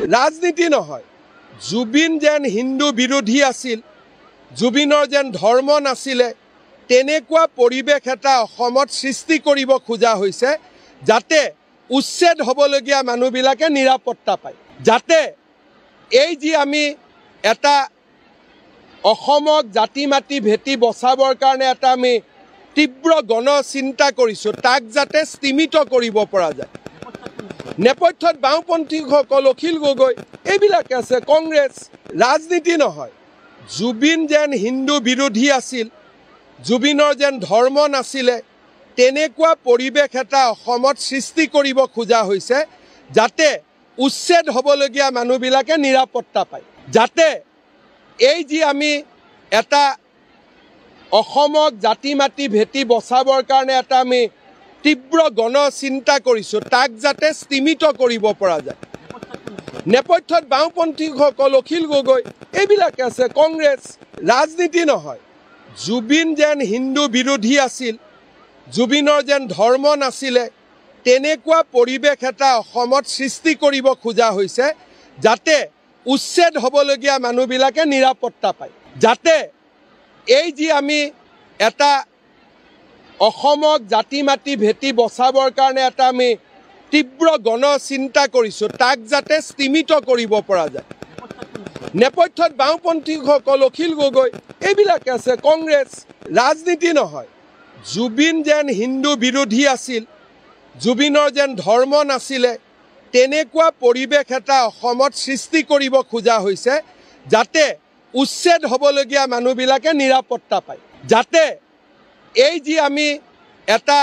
राजनीति নহয় जुबिन जेन हिंदू विरोधी आसिल जुबिनर जेन धर्म नासिले तेनेकुआ परिवेश एटा অসমত सृष्टि करिब खोजा होइसे जाते उच्छेद हबलगिया मानुहबिलाके निरापत्ता पाय जाते এই যে আমি এটা অসমক জাতি মাটি ভেটি বচাবৰ কাৰণে এটা আমি তীব্ৰ গণ চিন্তা কৰিছো তাক যাতে স্তিমিত কৰিব পৰা যায় নেপথ্যত বাওঁপন্থীসকল অখিল গগৈ এইবিলাকে আছে কংগ্ৰেছ ৰাজনীতি নহয় जुबिन जेन हिंदू विरोधी आसिल जुबिनर जेन धर्म नासिले तेनेकुआ परिवेश एटा অসমত सृष्टि करिब खोजा होइसे जाते उच्छेद हबलगिया मानुहबिलाके निरापत्ता पाय जाते এই যে আমি এটা অসমক জাতি মাটি ভেটি বচাবৰ কাৰণে এটা আমি তীব্ৰ গণ চিন্তা কৰিছো তাক যাতে স্তিমিত কৰিব পৰা যায় নেপথ্যত বাওঁপন্থীসকল অখিল গগৈ এইবিলাকে আছে কংগ্ৰেছ ৰাজনীতি নহয় जुबिन जेन हिंदू विरोधी आसिल जुबिनर जेन धर्म नासिले तेनेकुआ परिवेश एटा অসমত सृष्टि करिब खोजा होइसे जाते उच्छेद हबलगिया मानुहबिलाके निरापत्ता पाय जाते এই যে আমি এটা অসমক জাতি মাটি ভেটি বচাবৰ কাৰণে এটা আমি তীব্ৰ গণ চিন্তা কৰিছো তাক যাতে স্তিমিত কৰিব পৰা যায় নেপথ্যত বাওঁপন্থীসকল অখিল গগৈ এইবিলাকে আছে কংগ্ৰেছ ৰাজনীতি নহয় जुबिन जेन हिंदू विरोधी आसिल जुबिनर जेन धर्म नासिले तेनेकुआ परिवेश एटा অসমত सृष्टि करिब खोजा होइसे जाते उच्छेद हबलगिया मानुहबिलाके निरापत्ता पाय जाते এই যে আমি এটা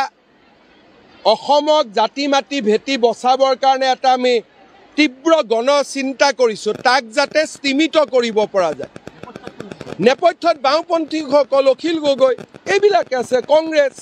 অসমক জাতি মাটি ভেটি বচাবৰ কাৰণে এটা আমি তীব্ৰ গণ চিন্তা কৰিছো তাক যাতে স্তিমিত কৰিব পৰা যায় নেপথ্যত বাওঁপন্থীসকল অখিল গগৈ এইবিলাকে আছে কংগ্ৰেছ